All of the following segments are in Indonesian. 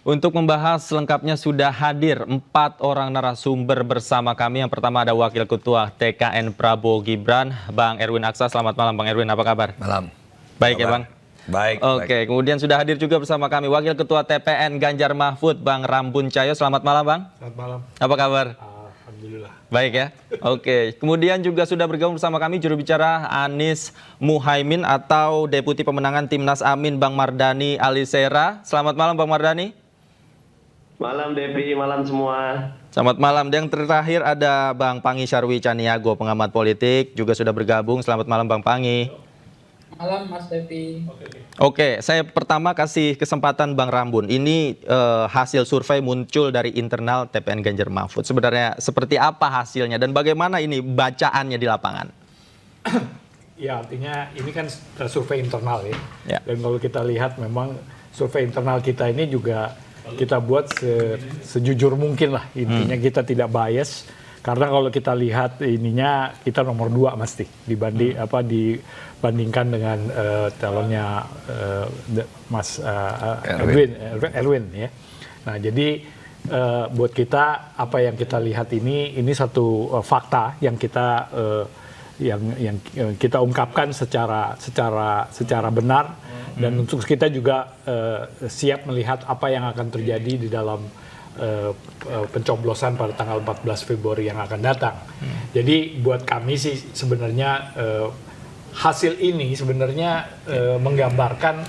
Untuk membahas selengkapnya sudah hadir 4 orang narasumber bersama kami. Yang pertama ada Wakil Ketua TKN Prabowo Gibran, Bang Erwin Aksa. Selamat malam Bang Erwin, apa kabar? Malam. Baik ya Bang? Baik. Oke, kemudian sudah hadir juga bersama kami Wakil Ketua TPN Ganjar Mahfud, Bang Rambun Cayo. Selamat malam Bang. Selamat malam. Apa kabar? Alhamdulillah. Baik ya. Oke, kemudian juga sudah bergabung bersama kami juru bicara Anies Muhaimin atau Deputi Pemenangan Timnas Amin, Bang Mardhani Alisera. Selamat malam Bang Mardhani. Malam Devi, malam semua. Selamat malam. Dan yang terakhir ada Bang Pangi Syarwi Caniago, pengamat politik, juga sudah bergabung. Selamat malam Bang Pangi. Malam Mas Devi. Oke, saya pertama kasih kesempatan Bang Rambun. Ini hasil survei muncul dari internal TPN Ganjar Mahfud. Sebenarnya seperti apa hasilnya dan bagaimana ini bacaannya di lapangan? Ya, artinya ini kan survei internal ya. Ya. Dan kalau kita lihat memang survei internal kita ini juga kita buat sejujur mungkin lah. Intinya kita tidak bias. Karena kalau kita lihat ininya kita nomor 2 mesti dibandingkan dengan calonnya Mas Erwin ya. Nah jadi buat kita apa yang kita lihat ini satu fakta yang kita yang kita ungkapkan secara benar dan untuk kita juga siap melihat apa yang akan terjadi di dalam pencoblosan pada tanggal 14 Februari yang akan datang. Jadi buat kami sih sebenarnya hasil ini sebenarnya menggambarkan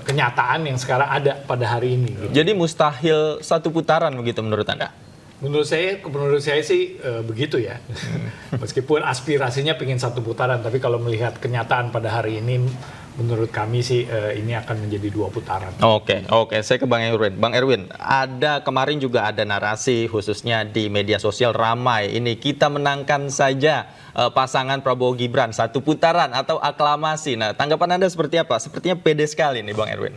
kenyataan yang sekarang ada pada hari ini. Gitu. Jadi mustahil satu putaran begitu menurut Anda? Menurut saya sih begitu ya. Meskipun aspirasinya pengen satu putaran, tapi kalau melihat kenyataan pada hari ini, menurut kami sih ini akan menjadi 2 putaran. Oke, saya ke Bang Erwin. Bang Erwin, kemarin juga ada narasi khususnya di media sosial ramai. Ini kita menangkan saja pasangan Prabowo Gibran satu putaran atau aklamasi. Nah, tanggapan Anda seperti apa? Sepertinya pede sekali nih Bang Erwin.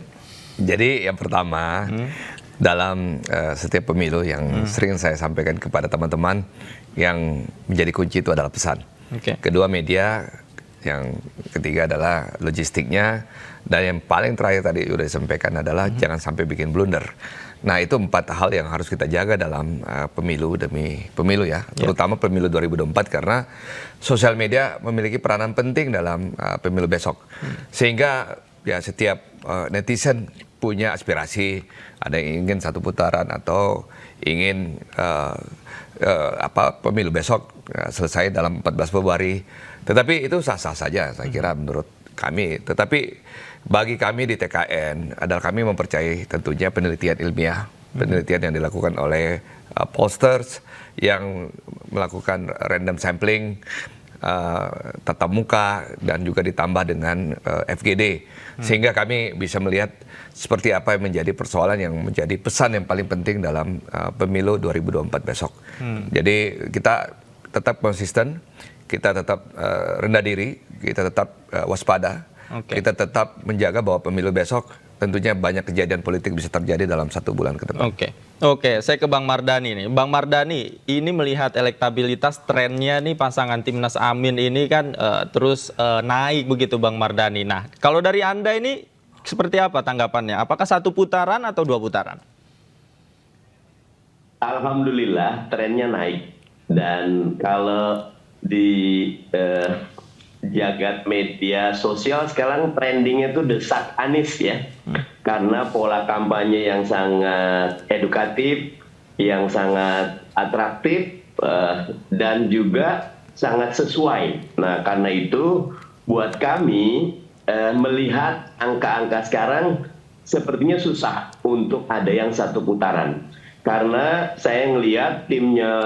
Jadi yang pertama, dalam setiap pemilu yang sering saya sampaikan kepada teman-teman, yang menjadi kunci itu adalah pesan. Kedua media, yang ketiga adalah logistiknya, dan yang paling terakhir tadi sudah disampaikan adalah jangan sampai bikin blunder. Nah itu 4 hal yang harus kita jaga dalam pemilu demi pemilu ya, terutama pemilu 2024 karena sosial media memiliki peranan penting dalam pemilu besok. Sehingga ya setiap netizen punya aspirasi, ada yang ingin satu putaran atau ingin pemilu besok selesai dalam 14 Februari. Tetapi itu sah-sah saja saya kira menurut kami. Tetapi bagi kami di TKN adalah kami mempercayai tentunya penelitian ilmiah, penelitian yang dilakukan oleh pollsters yang melakukan random sampling, tatap muka dan juga ditambah dengan FGD. Sehingga kami bisa melihat seperti apa yang menjadi persoalan yang menjadi pesan yang paling penting dalam pemilu 2024 besok. Jadi kita tetap konsisten, kita tetap rendah diri, kita tetap waspada, kita tetap menjaga bahwa pemilu besok tentunya banyak kejadian politik bisa terjadi dalam 1 bulan ke depan. Oke, saya ke Bang Mardhani nih. Bang Mardhani, ini melihat elektabilitas trennya nih pasangan Timnas Amin ini kan terus naik begitu Bang Mardhani. Nah, kalau dari Anda ini seperti apa tanggapannya? Apakah 1 putaran atau 2 putaran? Alhamdulillah trennya naik. Dan kalau di jagat media sosial sekarang trendingnya itu desak Anies ya. Karena pola kampanye yang sangat edukatif, yang sangat atraktif, dan juga sangat sesuai. Nah karena itu buat kami melihat angka-angka sekarang sepertinya susah untuk ada yang 1 putaran. Karena saya ngelihat timnya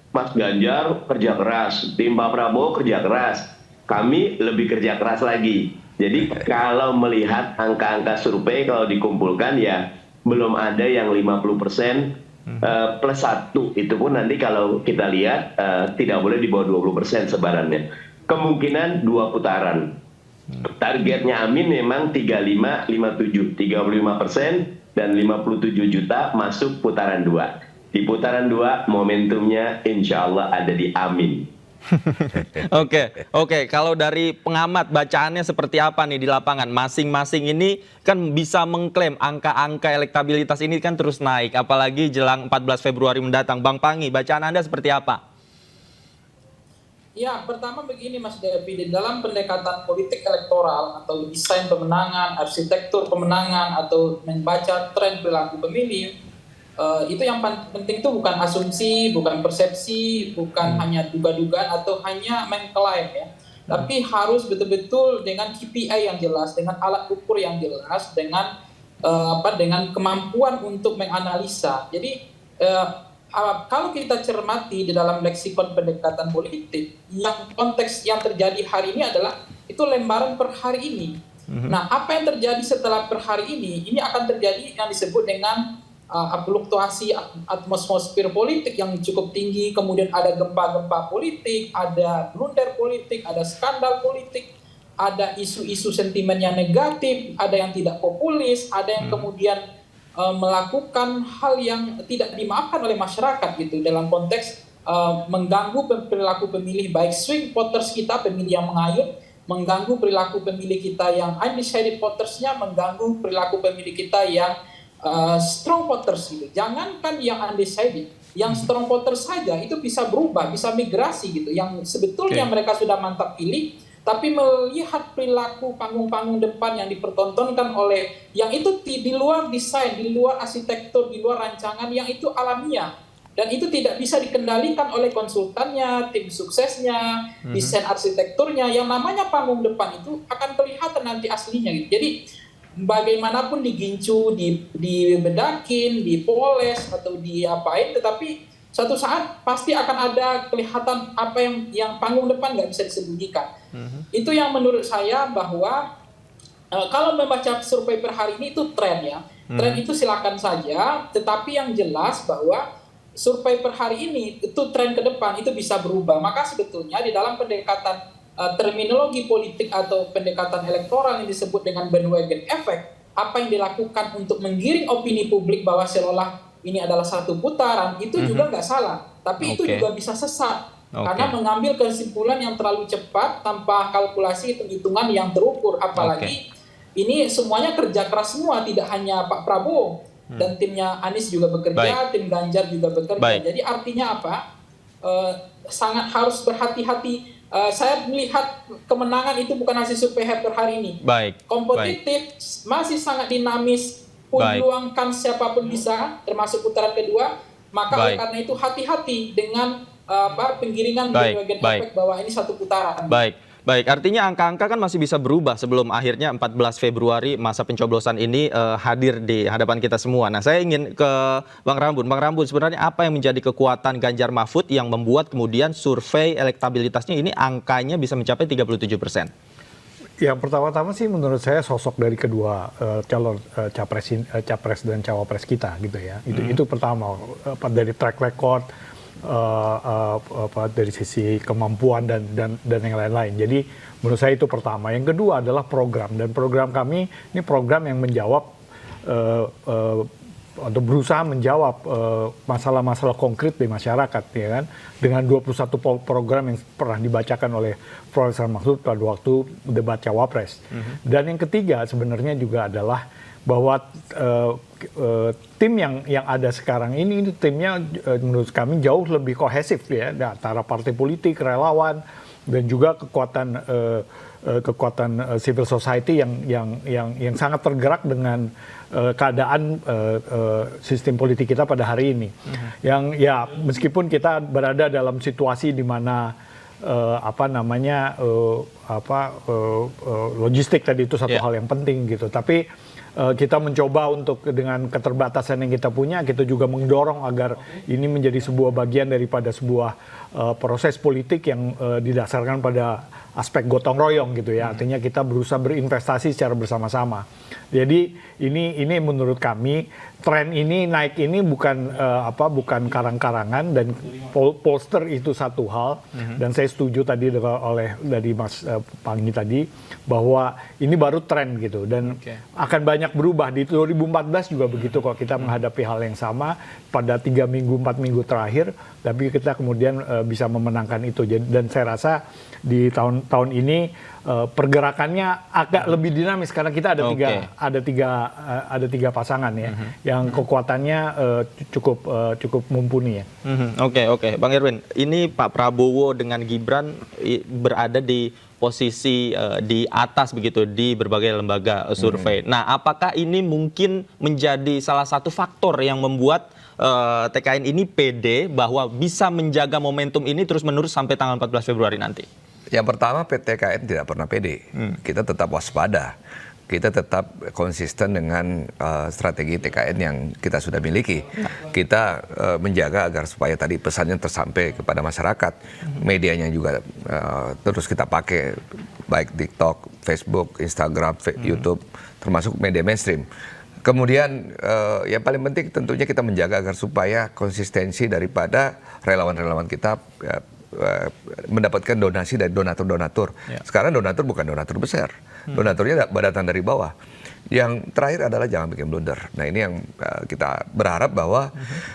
Mas Ganjar kerja keras, tim Pak Prabowo kerja keras. Kami lebih kerja keras lagi. Jadi kalau melihat angka-angka survei kalau dikumpulkan ya belum ada yang 50% plus 1. Itu pun nanti kalau kita lihat tidak boleh di bawah 20% sebarannya. Kemungkinan 2 putaran. Targetnya Amin memang 35, 57, 35% dan 57 juta masuk putaran 2. Di putaran 2 momentumnya insya Allah ada di Amin. Oke. Kalau dari pengamat bacaannya seperti apa nih di lapangan? Masing-masing ini kan bisa mengklaim angka-angka elektabilitas ini kan terus naik, apalagi jelang 14 Februari mendatang. Bang Panggi, bacaan Anda seperti apa? Ya, pertama begini Mas Devi, di dalam pendekatan politik elektoral atau desain pemenangan, arsitektur pemenangan atau membaca tren perilaku pemilih, itu yang penting itu bukan asumsi, bukan persepsi, bukan hanya duga-dugaan atau hanya mengklaim ya. Tapi harus betul-betul dengan KPI yang jelas, dengan alat ukur yang jelas, dengan dengan kemampuan untuk menganalisa. Jadi kalau kita cermati di dalam leksikon pendekatan politik, yang konteks yang terjadi hari ini adalah itu lembaran per hari ini. Nah, apa yang terjadi setelah per hari ini akan terjadi yang disebut dengan fluktuasi atmosfer politik yang cukup tinggi, kemudian ada gempa-gempa politik, ada blunder politik, ada skandal politik, ada isu-isu sentimen yang negatif, ada yang tidak populis, ada yang kemudian melakukan hal yang tidak dimaafkan oleh masyarakat gitu dalam konteks mengganggu perilaku pemilih baik swing voters kita, pemilih yang mengayun, mengganggu perilaku pemilih kita yang undecided votersnya, mengganggu perilaku pemilih kita yang strong voters gitu. Jangankan yang undecided, yang strong voters saja itu bisa berubah, bisa migrasi gitu. Yang sebetulnya mereka sudah mantap pilih, tapi melihat perilaku panggung-panggung depan yang dipertontonkan oleh yang itu di luar desain, di luar arsitektur, di luar rancangan yang itu alamiah. Dan itu tidak bisa dikendalikan oleh konsultannya, tim suksesnya, desain arsitekturnya. Yang namanya panggung depan itu akan kelihatan nanti aslinya gitu. Jadi bagaimanapun digincu, dibedakin, dipoles atau diapain, tetapi suatu saat pasti akan ada kelihatan apa yang panggung depan nggak bisa disembunyikan. Itu yang menurut saya bahwa kalau membaca survei per hari ini itu tren ya. Tren itu silakan saja, tetapi yang jelas bahwa survei per hari ini itu tren ke depan itu bisa berubah. Maka sebetulnya di dalam pendekatan terminologi politik atau pendekatan elektoral yang disebut dengan bandwagon effect, apa yang dilakukan untuk menggiring opini publik bahwa seolah ini adalah satu putaran, itu juga nggak salah. Tapi itu juga bisa sesat. Karena mengambil kesimpulan yang terlalu cepat tanpa kalkulasi hitung-hitungan yang terukur. Apalagi ini semuanya kerja keras semua, tidak hanya Pak Prabowo. Dan timnya Anies juga bekerja, tim Ganjar juga bekerja. Jadi artinya apa? Sangat harus berhati-hati. Saya melihat kemenangan itu bukan hasil survei per hari ini. Kompetitif, masih sangat dinamis, peluangkan siapapun bisa, termasuk putaran kedua. Maka oleh karena itu hati-hati dengan penggiringan bandwagon effect bahwa ini satu putaran. Baik, artinya angka-angka kan masih bisa berubah sebelum akhirnya 14 Februari masa pencoblosan ini hadir di hadapan kita semua. Nah, saya ingin ke Bang Rambun. Bang Rambun, sebenarnya apa yang menjadi kekuatan Ganjar Mahfud yang membuat kemudian survei elektabilitasnya ini angkanya bisa mencapai 37%? Yang pertama-tama sih menurut saya sosok dari kedua calon capres dan cawapres kita gitu ya. Itu pertama, dari track record, dari sisi kemampuan dan yang lain-lain. Jadi menurut saya itu pertama. Yang kedua adalah program, dan program kami ini program yang menjawab atau berusaha menjawab masalah-masalah konkret di masyarakat, ya kan, dengan 21 program yang pernah dibacakan oleh Profesor Mahfud pada waktu debat cawapres. Dan yang ketiga sebenarnya juga adalah bahwa tim yang ada sekarang ini timnya menurut kami jauh lebih kohesif ya, antara partai politik, relawan, dan juga kekuatan civil society yang sangat tergerak dengan keadaan sistem politik kita pada hari ini. Yang ya meskipun kita berada dalam situasi di mana logistik tadi itu satu hal yang penting gitu, tapi kita mencoba untuk dengan keterbatasan yang kita punya, kita juga mendorong agar ini menjadi sebuah bagian daripada sebuah proses politik yang didasarkan pada aspek gotong royong gitu ya. Artinya kita berusaha berinvestasi secara bersama-sama. Jadi ini menurut kami tren ini naik ini bukan bukan karang-karangan, dan pollster itu satu hal, dan saya setuju tadi dari Mas Panggi tadi bahwa ini baru tren gitu, dan akan banyak berubah. Di 2014 juga begitu kok, kita menghadapi hal yang sama pada 4 minggu terakhir, tapi kita kemudian bisa memenangkan itu. Dan saya rasa di tahun ini pergerakannya agak lebih dinamis karena kita ada tiga pasangan ya, yang kekuatannya cukup mumpuni ya. Oke, Bang Erwin, ini Pak Prabowo dengan Gibran berada di posisi di atas begitu di berbagai lembaga survei. Nah, apakah ini mungkin menjadi salah satu faktor yang membuat TKN ini pede bahwa bisa menjaga momentum ini terus-menerus sampai tanggal 14 Februari nanti? Yang pertama, TKN tidak pernah pede. Kita tetap waspada. Kita tetap konsisten dengan strategi TKN yang kita sudah miliki. Kita menjaga agar supaya tadi pesannya tersampai kepada masyarakat. Medianya juga terus kita pakai, baik TikTok, Facebook, Instagram, YouTube, termasuk media mainstream. Kemudian yang paling penting tentunya kita menjaga agar supaya konsistensi daripada relawan-relawan kita mendapatkan donasi dari donatur-donatur. Sekarang donatur bukan donatur besar, donaturnya datang dari bawah. Yang terakhir adalah jangan bikin blunder. Nah, ini yang kita berharap bahwa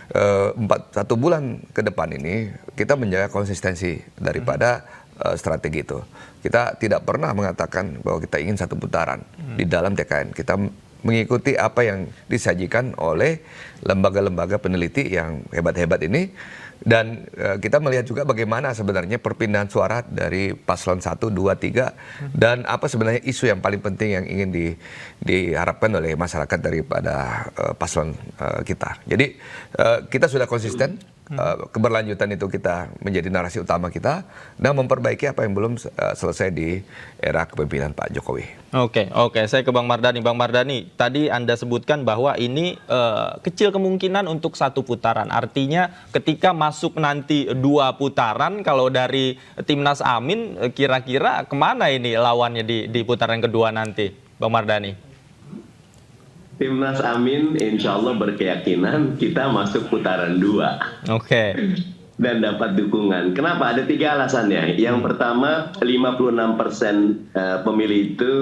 1 bulan ke depan ini kita menjaga konsistensi daripada strategi itu. Kita tidak pernah mengatakan bahwa kita ingin 1 putaran di dalam TKN. Kita mengikuti apa yang disajikan oleh lembaga-lembaga peneliti yang hebat-hebat ini. Dan kita melihat juga bagaimana sebenarnya perpindahan suara dari paslon 1, 2, 3 dan apa sebenarnya isu yang paling penting yang ingin diharapkan oleh masyarakat daripada paslon kita. Jadi kita sudah konsisten, keberlanjutan itu kita menjadi narasi utama kita dan memperbaiki apa yang belum selesai di era kepemimpinan Pak Jokowi. Oke, saya ke Bang Mardhani. Bang Mardhani, tadi Anda sebutkan bahwa ini kecil kemungkinan untuk 1 putaran. Artinya ketika masuk nanti 2 putaran, kalau dari Timnas Amin kira-kira kemana ini lawannya di putaran kedua nanti, Bang Mardhani? Timnas Amin insya Allah berkeyakinan kita masuk putaran 2. Oke. Dan dapat dukungan. Kenapa? Ada 3 alasannya. Yang pertama, 56% pemilih itu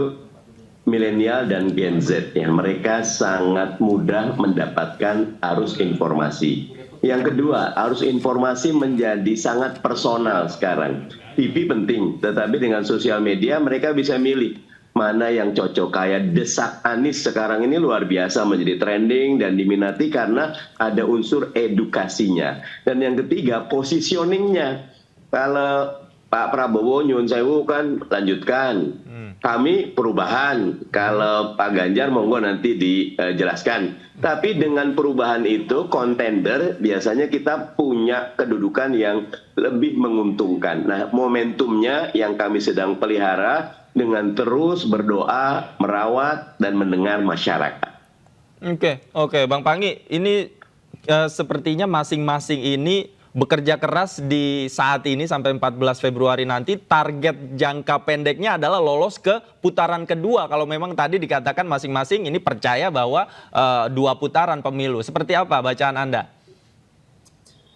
milenial dan Gen Z. Ya. Mereka sangat mudah mendapatkan arus informasi. Yang kedua, arus informasi menjadi sangat personal sekarang. TV penting, tetapi dengan sosial media mereka bisa milih mana yang cocok. Kayak desak Anies sekarang ini luar biasa menjadi trending dan diminati karena ada unsur edukasinya. Dan yang ketiga, positioningnya. Kalau Pak Prabowo nyun sewu kan lanjutkan, kami perubahan. Kalau Pak Ganjar monggo nanti dijelaskan. Tapi dengan perubahan itu kontender biasanya kita punya kedudukan yang lebih menguntungkan. Nah, momentumnya yang kami sedang pelihara dengan terus berdoa, merawat, dan mendengar masyarakat. Oke, Bang Panggi, ini sepertinya masing-masing ini bekerja keras di saat ini sampai 14 Februari nanti. Target jangka pendeknya adalah lolos ke putaran kedua. Kalau memang tadi dikatakan masing-masing ini percaya bahwa 2 putaran pemilu. Seperti apa bacaan Anda?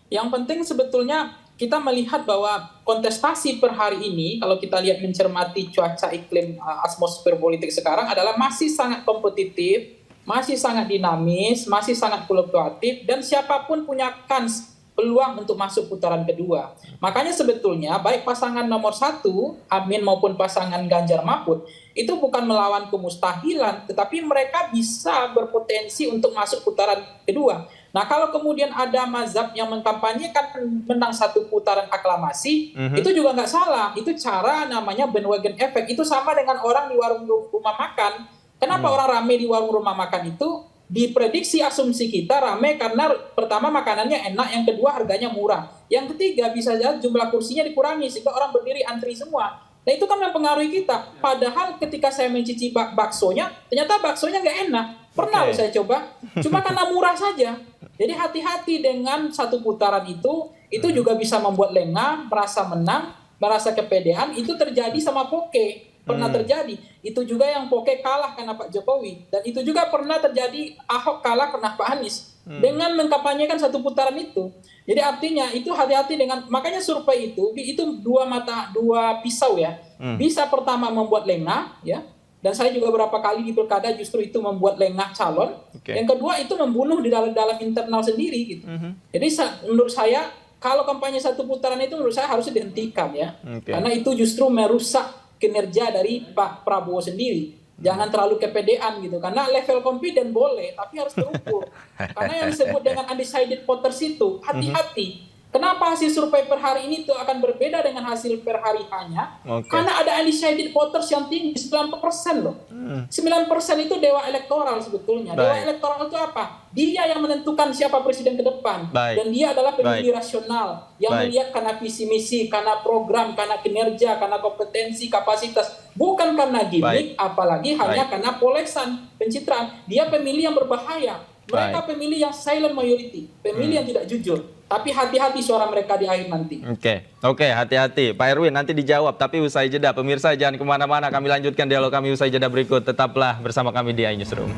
Yang penting sebetulnya kita melihat bahwa kontestasi per hari ini, kalau kita lihat mencermati cuaca iklim atmosfer politik sekarang adalah masih sangat kompetitif, masih sangat dinamis, masih sangat fluktuatif, dan siapapun punya kans peluang untuk masuk putaran kedua. Makanya sebetulnya baik pasangan nomor 1, Amin, maupun pasangan Ganjar Mahfud, itu bukan melawan kemustahilan, tetapi mereka bisa berpotensi untuk masuk putaran kedua. Nah, kalau kemudian ada mazhab yang mengkampanyekan menang 1 putaran aklamasi, itu juga nggak salah. Itu cara namanya bandwagon effect. Itu sama dengan orang di warung rumah makan. Kenapa orang rame di warung rumah makan itu? Diprediksi asumsi kita rame karena pertama makanannya enak, yang kedua harganya murah. Yang ketiga bisa jadi jumlah kursinya dikurangi sehingga orang berdiri antri semua. Nah, itu kan mempengaruhi kita. Padahal ketika saya mencicipi baksonya, ternyata baksonya nggak enak. Pernah saya coba, cuma karena murah saja. Jadi hati-hati dengan 1 putaran itu juga bisa membuat lengah, merasa menang, merasa kepedean. Itu terjadi sama Poke. pernah terjadi. Itu juga yang Poke kalah karena Pak Jokowi, dan itu juga pernah terjadi Ahok kalah karena Pak Anies dengan mengkampanyekan satu putaran itu. Jadi artinya itu hati-hati dengan, makanya survei itu dua pisau ya. Bisa pertama membuat lengah ya. Dan saya juga beberapa kali di pilkada justru itu membuat lengah calon. Yang kedua itu membunuh di dalam internal sendiri gitu. Jadi menurut saya kalau kampanye satu putaran itu menurut saya harusnya dihentikan ya. Karena itu justru merusak kinerja dari Pak Prabowo sendiri. Jangan terlalu kepedean gitu. Karena level confident boleh, tapi harus terukur. Karena yang disebut dengan undecided voters itu, hati-hati. Kenapa hasil survei per hari ini itu akan berbeda dengan hasil per hari hanya? Karena ada undecided voters yang tinggi, 9% loh. 9% itu dewa elektoral sebetulnya. Dewa elektoral itu apa? Dia yang menentukan siapa presiden ke depan. Dan dia adalah pemilih rasional yang melihat karena visi misi, karena program, karena kinerja, karena kompetensi, kapasitas. Bukan karena gimmick, apalagi hanya karena polesan, pencitraan. Dia pemilih yang berbahaya. Mereka pemilih yang silent majority, pemilih yang tidak jujur. Tapi hati-hati suara mereka di akhir nanti. Oke, hati-hati. Pak Erwin nanti dijawab, tapi usai jeda. Pemirsa jangan kemana-mana, kami lanjutkan dialog kami usai jeda berikut. Tetaplah bersama kami di iNewsroom.